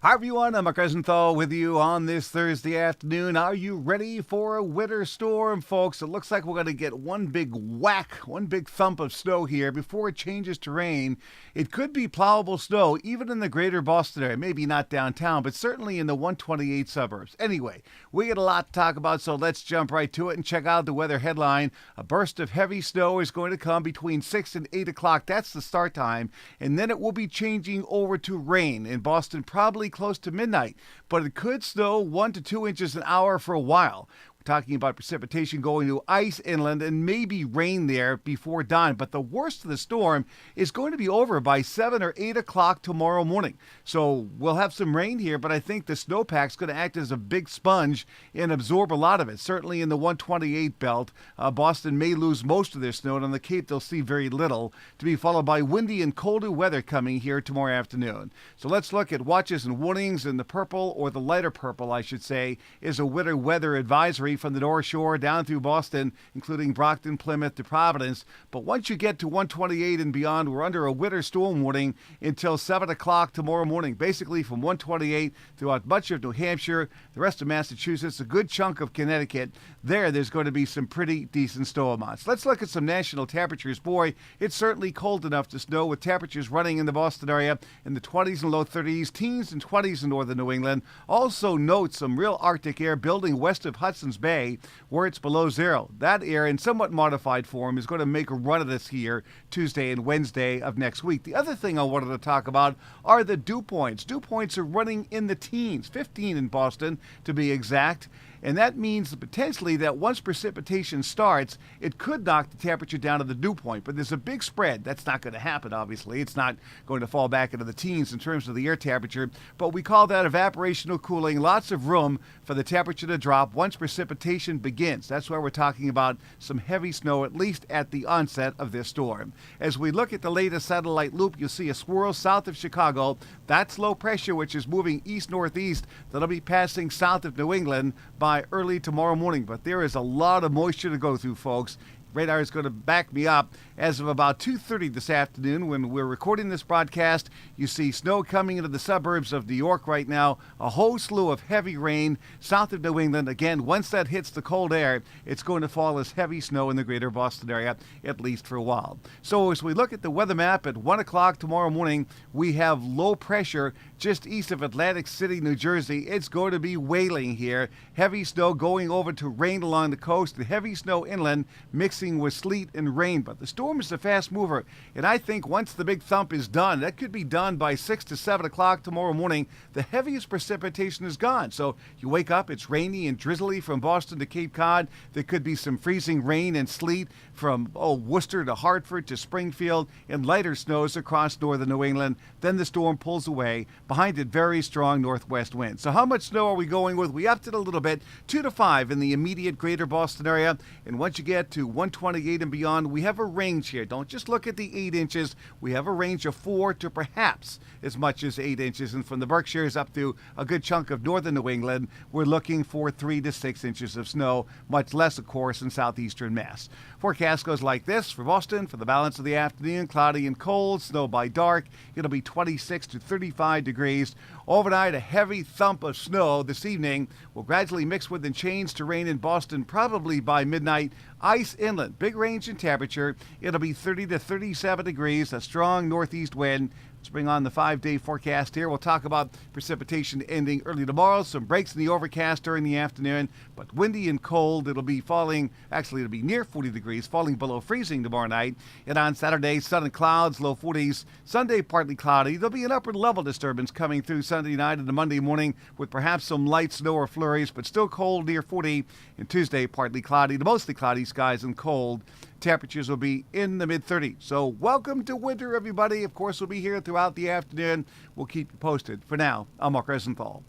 Hi everyone, I'm Mark Rosenthal with you on this Thursday afternoon. Are you ready for a winter storm, folks? It looks like we're going to get one big whack, one big thump of snow here before it changes to rain. It could be plowable snow even in the greater Boston area, maybe not downtown, but certainly in the 128 suburbs. Anyway, we got a lot to talk about, so let's jump right to it and check out the weather headline. A burst of heavy snow is going to come between 6 and 8 o'clock. That's the start time, and then it will be changing over to rain in Boston, probably close to midnight, but it could snow 1 to 2 inches an hour for a while. Talking about precipitation going to ice inland and maybe rain there before dawn. But the worst of the storm is going to be over by 7 or 8 o'clock tomorrow morning. So we'll have some rain here, but I think the snowpack's going to act as a big sponge and absorb a lot of it. Certainly in the 128 belt, Boston may lose most of their snow, and on the Cape they'll see very little, to be followed by windy and colder weather coming here tomorrow afternoon. So let's look at watches and warnings. In the purple, or the lighter purple, I should say, is a winter weather advisory from the North Shore down through Boston, including Brockton, Plymouth to Providence. But once you get to 128 and beyond, we're under a winter storm warning until 7 o'clock tomorrow morning. Basically from 128 throughout much of New Hampshire, the rest of Massachusetts, a good chunk of Connecticut. There's going to be some pretty decent snow amounts. Let's look at some national temperatures. Boy, it's certainly cold enough to snow, with temperatures running in the Boston area in the 20s and low 30s, teens and 20s in northern New England. Also note some real Arctic air building west of Hudson's Bay, where it's below zero. That air, in somewhat modified form, is going to make a run of this here Tuesday and Wednesday of next week. The other thing I wanted to talk about are the dew points. Dew points are running in the teens, 15 in Boston to be exact. And that means potentially that once precipitation starts, it could knock the temperature down to the dew point. But there's a big spread. That's not going to happen, obviously. It's not going to fall back into the teens in terms of the air temperature. But we call that evaporational cooling. Lots of room for the temperature to drop once precipitation begins. That's why we're talking about some heavy snow, at least at the onset of this storm. As we look at the latest satellite loop, you'll see a swirl south of Chicago. That's low pressure, which is moving east-northeast. That'll be passing south of New England by early tomorrow morning. But there is a lot of moisture to go through, folks. Radar is going to back me up. As of about 2:30 this afternoon, when we're recording this broadcast, you see snow coming into the suburbs of New York right now. A whole slew of heavy rain south of New England. Again, once that hits the cold air, it's going to fall as heavy snow in the greater Boston area, at least for a while. So as we look at the weather map at 1 o'clock tomorrow morning, we have low pressure just east of Atlantic City, New Jersey. It's going to be wailing here. Heavy snow going over to rain along the coast, and heavy snow inland mixing with sleet and rain. But the storm is a fast mover, and I think once the big thump is done, that could be done by 6 to 7 o'clock tomorrow morning, the heaviest precipitation is gone. So you wake up, it's rainy and drizzly from Boston to Cape Cod. There could be some freezing rain and sleet from Worcester to Hartford to Springfield, and lighter snows across northern New England. Then the storm pulls away. Behind it, very strong northwest winds. So how much snow are we going with? We upped it a little bit, 2 to 5 in the immediate greater Boston area. And once you get to 128 and beyond, we have a range here. Don't just look at the 8 inches. We have a range of 4 to perhaps as much as 8 inches. And from the Berkshires up to a good chunk of northern New England, we're looking for 3 to 6 inches of snow, much less, of course, in southeastern Mass. Forecast goes like this for Boston for the balance of the afternoon: cloudy and cold, snow by dark. It'll be 26 to 35 degrees. Overnight, a heavy thump of snow this evening will gradually mix with and change to rain in Boston probably by midnight. Ice inland, big range in temperature. It'll be 30 to 37 degrees, a strong northeast wind. Let's bring on the 5-day forecast here. We'll talk about precipitation ending early tomorrow. Some breaks in the overcast during the afternoon, but windy and cold. It'll be falling, actually it'll be near 40 degrees, falling below freezing tomorrow night. And on Saturday, sun and clouds, low 40s. Sunday, partly cloudy. There'll be an upper level disturbance coming through Sunday night and Monday morning with perhaps some light snow or flurries, but still cold near 40. And Tuesday, partly cloudy to mostly cloudy skies and cold. Temperatures will be in the mid-30s. So welcome to winter, everybody. Of course, we'll be here throughout the afternoon. We'll keep you posted. For now, I'm Mark Rosenthal.